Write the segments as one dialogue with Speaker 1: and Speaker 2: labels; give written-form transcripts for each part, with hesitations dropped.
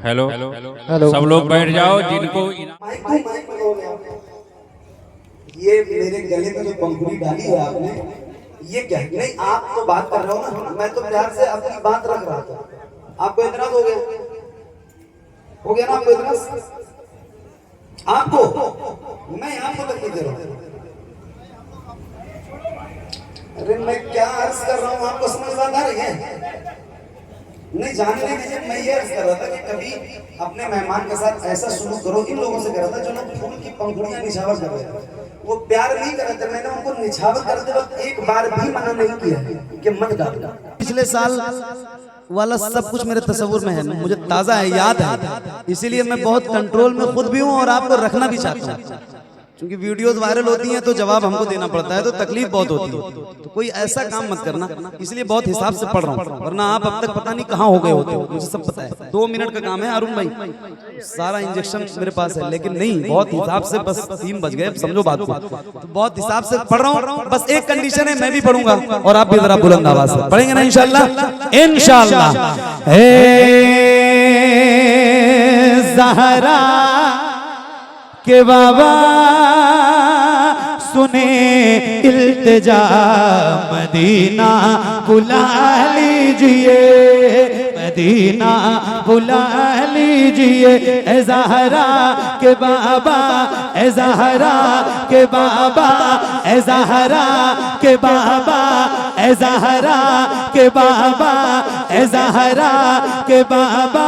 Speaker 1: Hello hello, सब लोग बैठ जाओ जिनको
Speaker 2: ये मेरे गले में जो पंखुड़ी डाली है आपने, ये क्या है? नहीं, आप तो बात कर रहे हो ना, मैं तो प्यार से अपनी बात रख रहा था। आपको इतराज हो गया? हो गया ना आपको इतराज? आपको मैं आपको तकलीफ दे रहा हूँ। अरे मैं क्या अर्ज कर रहा हूँ, आपको समझ बात आ रही है? नहीं, जानने दीजिए, मैं ये अर्ज कर रहा था कि कभी अपने मेहमान के साथ ऐसा शुरू करो। इन लोगों से कर रहा था जो लोग फूल की पंखुड़ियां निछावर कर रहे थे, वो प्यार नहीं कर रहे थे। मैंने उनको निछावर करते वक्त एक बार भी मना नहीं किया कि मत डालना। पिछले साल वाला सब कुछ मेरे तस्वुर में है, मुझे ताजा है, याद है, इसीलिए मैं बहुत कंट्रोल में खुद भी हूँ और आपको रखना भी चाहता हूँ। क्योंकि वीडियोस वायरल होती हैं तो जवाब हमको देना पड़ता है, तो तकलीफ बहुत होती है। तो कोई ऐसा काम मत करना, इसलिए बहुत हिसाब से पढ़ रहा हूँ, वरना आप अब तक पता नहीं कहाँ हो गए होते हो, मुझे सब पता है। 2 मिनट का काम है अरुण भाई, सारा इंजेक्शन मेरे पास है, लेकिन नहीं, बहुत हिसाब से, बस 3 बज गए, समझो बात को। तो बहुत हिसाब से पढ़ रहा हूँ, बस एक कंडीशन है, मैं भी पढ़ूंगा और आप भी जरा बुलंद आवाज से पढ़ेंगे ना, इंशाल्लाह इंशाल्लाह। ज़हरा के बाबा सुने इल्तिजा, मदीना बुला लीजिए, मदीना बुला लीजिए। ए ज़हरा के बाबा, ए ज़हरा के बाबा, ए ज़हरा के बाबा, ए ज़हरा के बाबा, ए ज़हरा के बाबा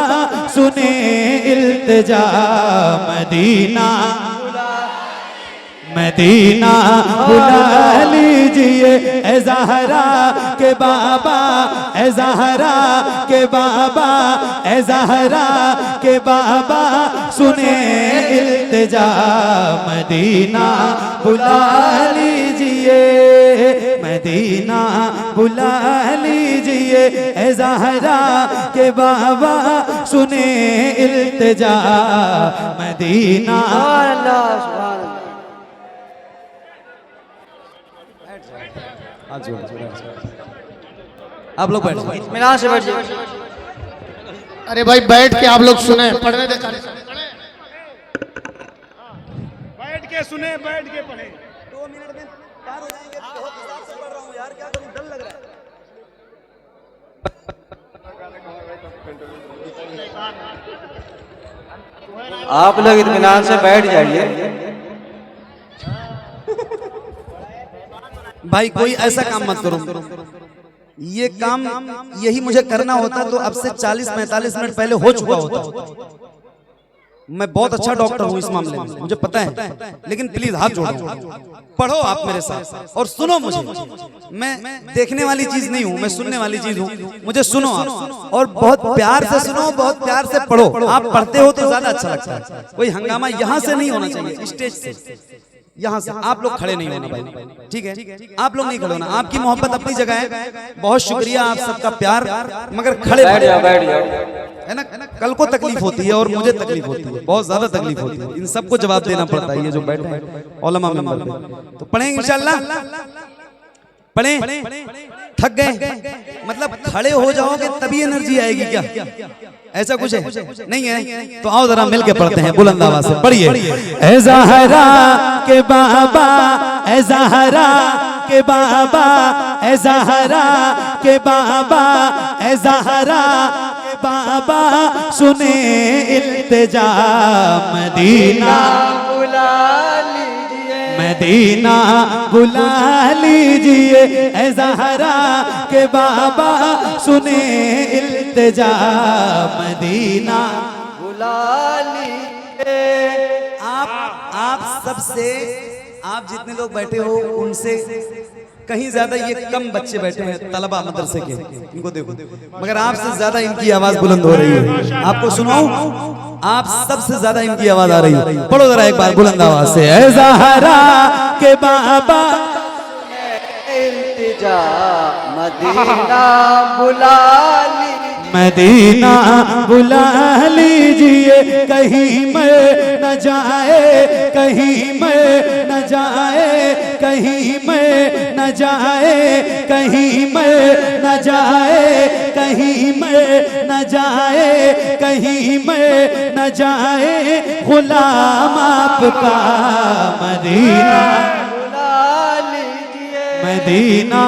Speaker 2: सुने इल्तिजा, मदीना मदीना बुला लीजिए। ए ज़हरा के बाबा, ए ज़हरा के बाबा, ए ज़हरा के बाबा सुने इल्तिजा, मदीना बुला लीजिए, मदीना बुला लीजिए। ए ज़हरा के बाबा सुने इल्तिजा, मदीना। आप लोग बैठ जाओ, इत्मीनान से बैठ जाओ।
Speaker 3: अरे भाई बैठ के आप लोग सुने, पढ़ने दे,
Speaker 4: बैठ के सुने, बैठ के पढ़े।
Speaker 2: 2 मिनट में पार हो जाएंगे, बहुत हिसाब से पढ़ रहा हूँ यार, क्या करूँ, डर लग रहा है।
Speaker 5: आप लोग इत्मीनान से बैठ जाइए।
Speaker 2: भाई कोई ऐसा काम मत करो, ये काम यही मुझे करना होता तो अब से 40-45 मिनट पहले हो चुका होता। मैं बहुत अच्छा डॉक्टर हूँ इस मामले में, मुझे पता है, लेकिन प्लीज हाथ जोड़ो, पढ़ो आप मेरे साथ और सुनो मुझे। मैं देखने वाली चीज नहीं हूँ, मैं सुनने वाली चीज हूँ, मुझे सुनो आप, और बहुत प्यार से सुनो, बहुत प्यार से पढ़ो। आप पढ़ते हो तो ज्यादा अच्छा लगता है। कोई हंगामा यहाँ से नहीं होना चाहिए, स्टेज से, यहाँ से। आप लोग खड़े नहीं होना भाई, ठीक है? आप लोग नहीं खड़े होना, आपकी मोहब्बत अपनी जगह है, बहुत शुक्रिया आप सबका प्यार, मगर खड़े
Speaker 5: बैठ जाओ, बैठ जाओ,
Speaker 2: है ना। कल को तकलीफ होती है और मुझे तकलीफ होती है, बहुत ज्यादा तकलीफ होती है, इन सबको जवाब देना पड़ता है, ये जो बैठे हैं उलमा मेंबर पे। तो पढ़ेंगे इंशाल्लाह, पढ़ें। थक गए मतलब खड़े हो जाओगे तभी एनर्जी आएगी क्या? ऐसा कुछ है? नहीं है? तो आओ जरा मिलके पढ़ते हैं बुलंद आवाज से, पढ़िए। ए ज़हरा के बाबा, ए ज़हरा के बाबा, ए ज़हरा के बाबा, ए ज़हरा के बाबा सुने इल्तिजा, मदीना बुला लीजिए, मदीना बुला लीजिए। ए ज़हरा के बाबा सुने इल्तिजा, मदीना बुला लीजिए। आप सबसे, आप जितने लोग बैठे हो उनसे कहीं ज्यादा ये कम बच्चे बैठे हैं तलबा मदरसे के, इनको देखो, मगर आपसे ज्यादा इनकी आवाज बुलंद हो रही है। आपको सुनाऊं, आप सबसे ज्यादा इनकी आवाज आ रही है। पढ़ो जरा एक बार बुलंद आवाज से। ए ज़हरा के बाबा,
Speaker 5: इल्तिजा, मदीना बुला लीजिए,
Speaker 2: मदीना बुला लीजिए। कहीं मैं न जाए, कहीं मैं न जाए कहीं मैं न जाए, कहीं मैं न जाए, कहीं मैं न जाए, कहीं मैं न जाए गुलाम आपका मदीना मदीना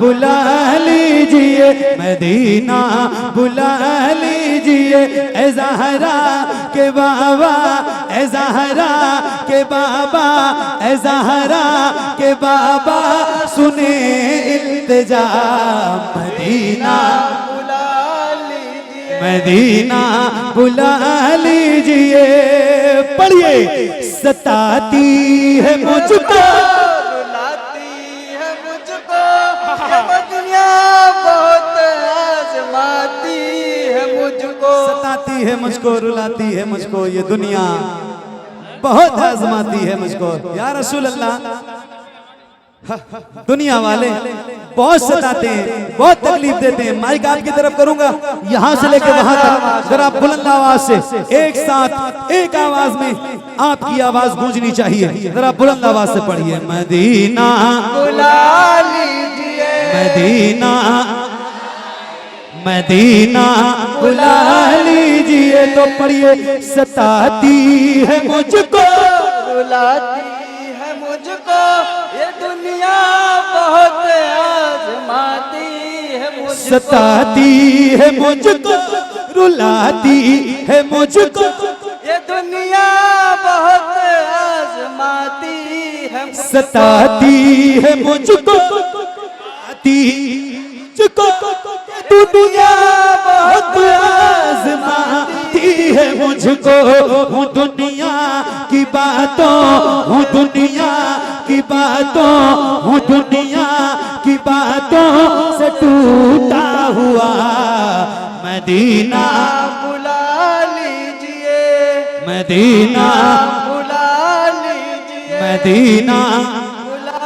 Speaker 2: बुला लीजिए, मदीना बुला लीजिए। ए ज़हरा के बाबा, ए ज़हरा के बाबा, ए ज़हरा के बाबा सुने इल्तिजा मदीना मदीना बुला लीजिए। पढ़िए सताती है मुझको सताती है मुझको, रुलाती है मुझको ये दुनिया बहुत आजमाती है मुझको। या रसूल अल्लाह, दुनिया वाले बहुत सताते हैं, बहुत तकलीफ देते हैं। माइक आपकी तरफ करूंगा, यहां से लेकर वहां तक जरा बुलंद आवाज से एक साथ एक आवाज में आपकी आवाज गूंजनी चाहिए। जरा बुलंद आवाज से पढ़िए मदीना बुला लीजिए, मदीना मदीना बुला लीजिए। तो पढ़िए सताती है मुझको,
Speaker 5: रुलाती है मुझको ये दुनिया बहुत आजमाती है मुझको,
Speaker 2: सताती है मुझको, रुलाती है मुझको
Speaker 5: ये दुनिया बहुत आजमाती है मुझको,
Speaker 2: सताती है मुझको, आती मुझको दुनिया बहुत आजमाती है मुझको। हूँ दुनिया की बातों, हूँ दुनिया की बातों, हूँ दुनिया की बातों से टूटा हुआ मदीना
Speaker 5: बुला लीजिए,
Speaker 2: मदीना
Speaker 5: बुला लीजिए,
Speaker 2: मदीना।
Speaker 5: बुला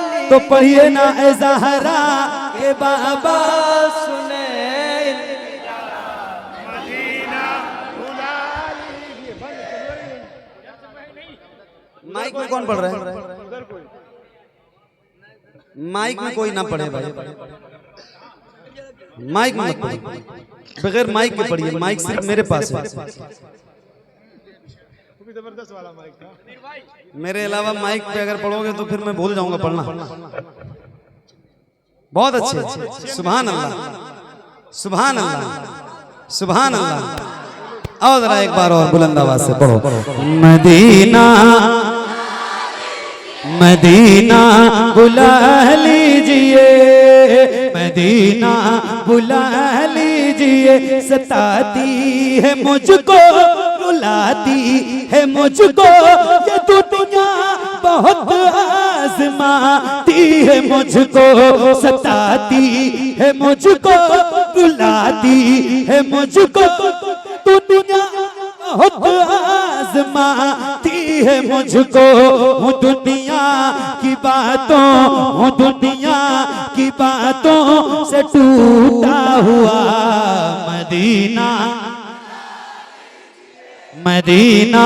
Speaker 5: लीजिए।
Speaker 2: तो पढ़िए ना ए ज़हरा के बाबा
Speaker 5: सुने
Speaker 4: मदीना बुला लीजिए।
Speaker 2: माइक में कौन पढ़ रहा है? माइक में कोई ना पढ़े भाई, माइक में मत पढ़िए, बगैर माइक के पढ़िए। माइक सिर्फ मेरे पास है,
Speaker 4: जबरदस्त वाला माइक था।
Speaker 2: मेरे अलावा माइक पे अगर पढ़ोगे तो फिर मैं भूल जाऊंगा पढ़ना। बहुत अच्छे, सुभान अल्लाह, सुभान अल्लाह, सुभान अल्लाह। आओ जरा एक बार और बुलंद आवाज से पढ़ो मदीना मदीना बुला लीजिए, मदीना बुला लीजिए। सताती है मुझको, रुलाती है मुझको ये दुनिया बहुत आजमाती है मुझको, सताती है मुझको, रुलाती है मुझको दुनिया बहुत आजमाती है मुझको। हूँ दुनिया की बातों, हूँ दुनिया की बातों से टूटा हुआ मदीना मदीना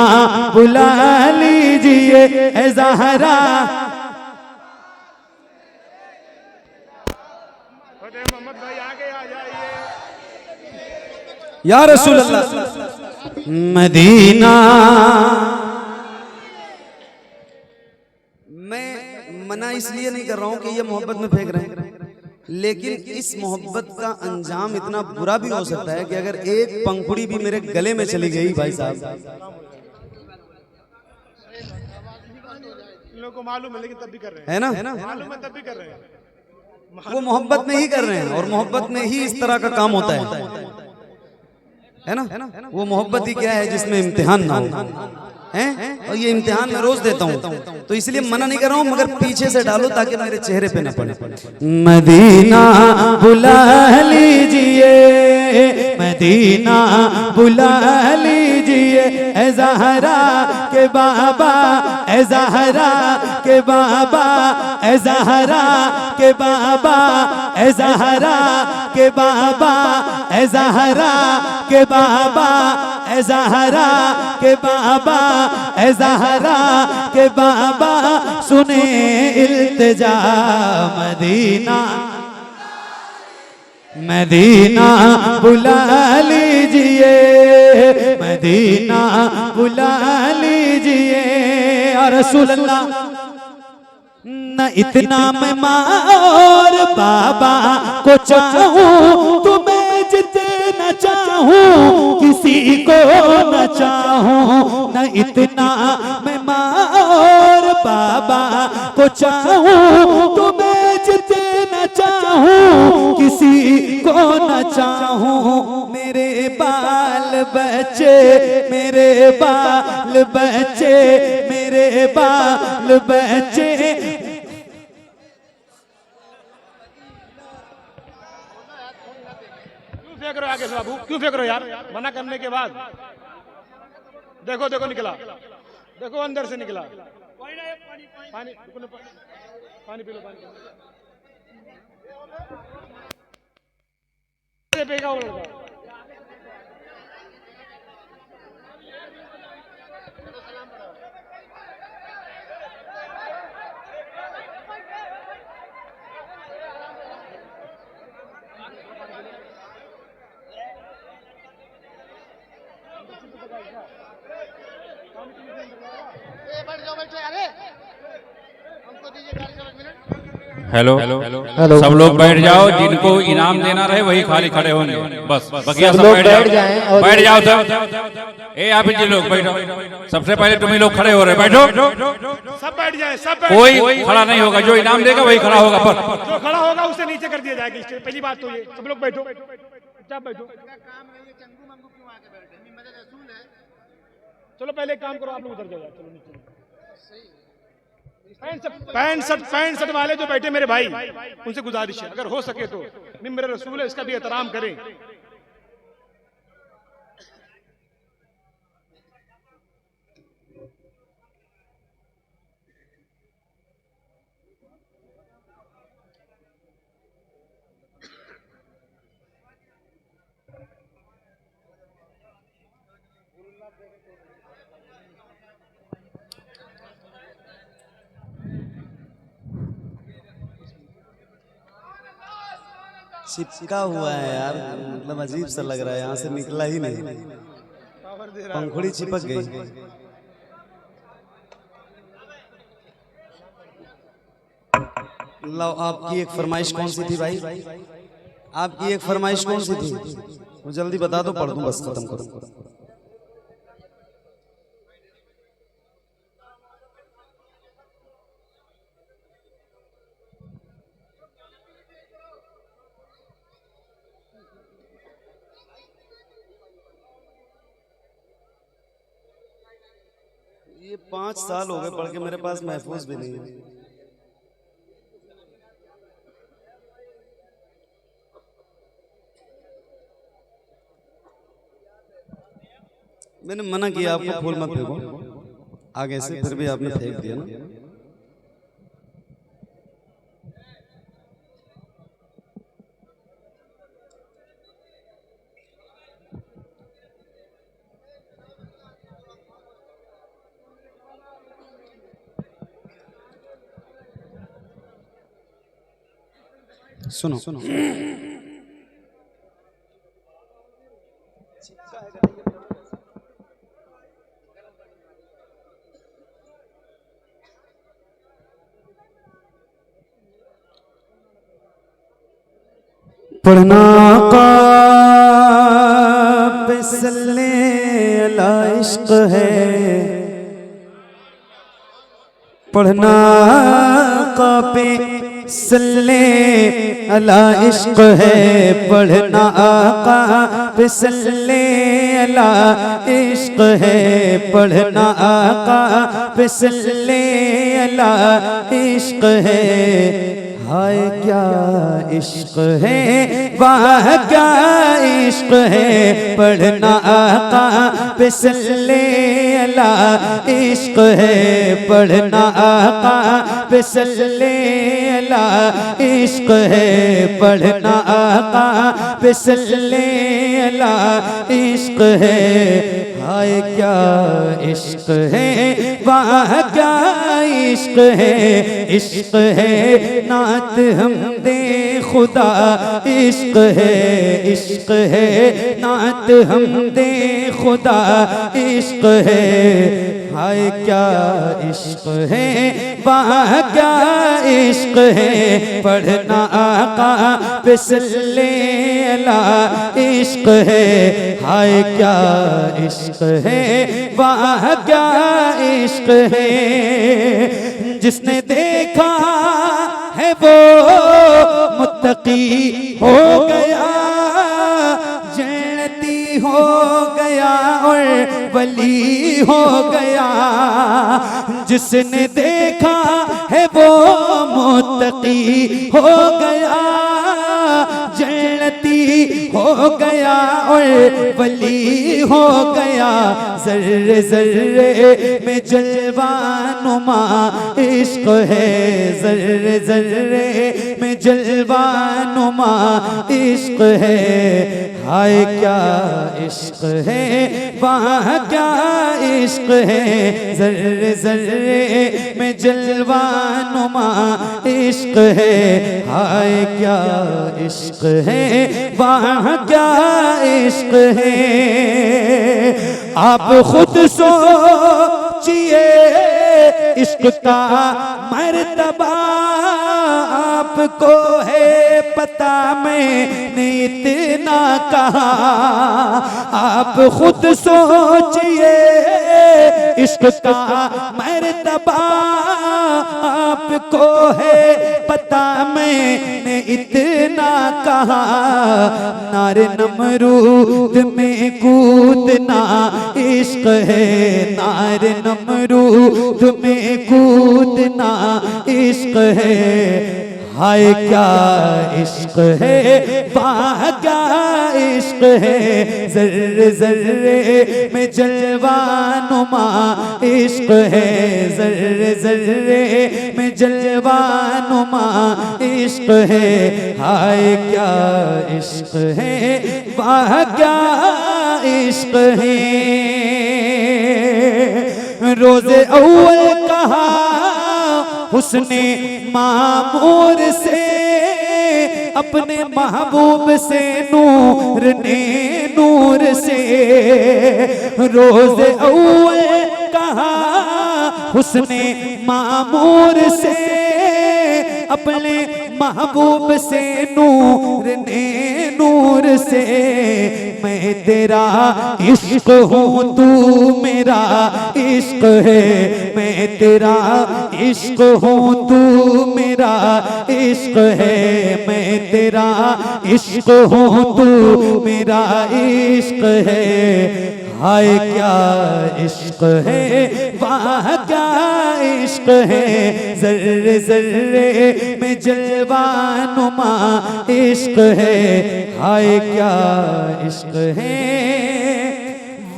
Speaker 2: बुला लीजिए। ए ज़हरा
Speaker 4: फतेह मोहम्मद भाई आगे आ जाइए।
Speaker 2: या रसूल अल्लाह मदीना। मैं मना इसलिए नहीं कर रहा हूं कि ये मोहब्बत में फेंक रहे हैं, लेकिन इस मोहब्बत का अंजाम इतना बुरा भी हो सकता है कि अगर एक पंखुड़ी भी मेरे गले में चली गई भाई साहब,
Speaker 4: इन लोगों को मालूम है लेकिन तब भी कर रहे हैं,
Speaker 2: है ना,
Speaker 4: मालूम है तब भी कर रहे हैं।
Speaker 2: वो मोहब्बत में ही कर रहे हैं और मोहब्बत में ही इस तरह का काम होता है ना। वो मोहब्बत ही क्या है जिसमें इम्तिहान ना हो, हैं? और ये इम्तिहान मैं रोज देता हूँ, तो इसलिए मना नहीं कर रहा हूँ, मगर पीछे से डालो ताकि मेरे चेहरे पे न पड़े। मदीना बुला लीजिए, मदीना बुला लीजिए। ए ज़हरा के बाबा, ए ज़हरा के बाबा, ए ज़हरा के बाबा, ए ज़हरा के बाबा, ए ज़हरा के बाबा, ए ज़हरा के बाबा, ए ज़हरा के बाबा, सुने इल्तिजा मदीना, मदीना बुला लीजिए, मदीना बुला लीजिए। और रसूल अल्लाह न इतना मैं माँ और बाबा को चाहूं, तुम्हें जितना चाहूं किसी को न चाहूं, न इतना मैं माँ और बाबा को चाहूं, तुम्हें जितना चाहूं किसी को न चाहूं। मेरे बाल बच्चे, मेरे बाल बच्चे, मेरे बाल बच्चे,
Speaker 4: क्यों फेंक रहे हो आगे से बाबू, क्यों फेंक रहे हो यार? मना करने के बाद देखो देखो निकला, देखो अंदर से निकला। पानी पानी पी लो, पानी पेगा वो लड़का।
Speaker 1: हेलो, सब लोग बैठ जाओ, जिनको इनाम देना रहे वही खाली खड़े होंगे, बस बकिया सब बैठ जाओ, बैठ जाओ सब। ए आप जी लोग बैठो, सबसे पहले तुम ही लोग खड़े हो रहे, बैठो,
Speaker 4: सब बैठ जाए, सब बैठ।
Speaker 1: कोई खड़ा नहीं होगा, जो इनाम देगा वही खड़ा होगा, पर
Speaker 4: जो खड़ा होगा उसे नीचे कर दिया जाएगा। पहली बात तो ये, सब लोग बैठो, चुपचाप बैठो। चलो पहले काम करो, आप लोग उधर जाओ, चलो नीचे। पैंट शर्ट वाले जो बैठे मेरे भाई, उनसे गुजारिश है अगर हो सके तो मिंबर रसूल है, इसका भी एहतराम करें।
Speaker 2: चिपका हुआ है यार, मतलब अजीब सा लग रहा है, यहाँ से निकला ही नहीं, पंखुड़ी चिपक गई। लो, आपकी एक फरमाइश कौन सी थी भाई? आपकी एक फरमाइश कौन सी थी? वो जल्दी बता दो, पढ़ दूं, बस खत्म करो। ये 5 साल हो गए पढ़ के, मेरे पास महफूज भी नहीं है। मैंने मना किया आपको फूल मत फेंको आगे से, फिर भी आपने फेंक दिया ना। सुनो सुनो, पढ़ना पे सल्ले अला इश्क है, पढ़ना पे सल्ले अला इश्क है, पढ़ना आका पे सल्ले अला इश्क है, पढ़ना आका पे सल्ले अला इश्क है। हाय क्या इश्क है, वाह क्या इश्क है, पढ़ना आका पे सल्ले
Speaker 6: अला इश्क है पढ़ना आका पे सल्ले अला इश्क है पढ़ना आका पे सल्ले अला इश्क है हाय क्या इश्क है वाह क्या इश्क है नात हम दे खुदा इश्क है नात हम दे खुदा इश्क है हाय क्या इश्क है वाह क्या इश्क है पढ़ना आका पे सल्ले अला इश्क है हाय क्या इश्क है वाह क्या इश्क है जिसने देखा है वो मुत्तकी हो गया जन्नती हो गया और वली हो गया जिसने देखा है वो मुत्तकी हो गया जन्नती हो गया और वली हो गया जर्रे जर्रे में जलवा नुमा इश्क है जर्रे जर्रे में जलवा नुमा इश्क है हाय क्या इश्क है वाह क्या इश्क है जर्रे जर्रे में जलवा नुमा इश्क है हाय क्या इश्क है वाह क्या इश्क है आप खुद सोचिए इश्क का मर्तबा आपको है पता मैंने इतना कहा आप खुद सोचिए इश्क का मर्तबा आपको है पता मैंने इतना कहा नारे नमरूद में कूदना इश्क है नारे नमरूद में कूदना इश्क है हाय क्या इश्क है वाह क्या इश्क है जर्रे जर्रे में जलवा नुमा इश्क है जर्रे जर्रे में जलवा नुमा इश्क है हाय क्या इश्क है वाह क्या इश्क है रोज़े अव्वल कहा हुस्ने मामूर से अपने महबूब से नूर ने नूर से रोज़े अव्वल कहा हुस्ने मामूर से अपने महबूब से नूर ने नूर से मैं तेरा इश्क हूँ तू मेरा इश्क है मैं तेरा इश्क हूँ तू मेरा इश्क है मैं तेरा इश्क हूँ तू मेरा इश्क है हाय क्या इश्क है वाह क्या इश्क है जर्रे जर्रे में जलवा नुमा इश्क है हाय क्या इश्क है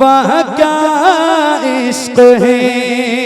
Speaker 6: वाह क्या इश्क है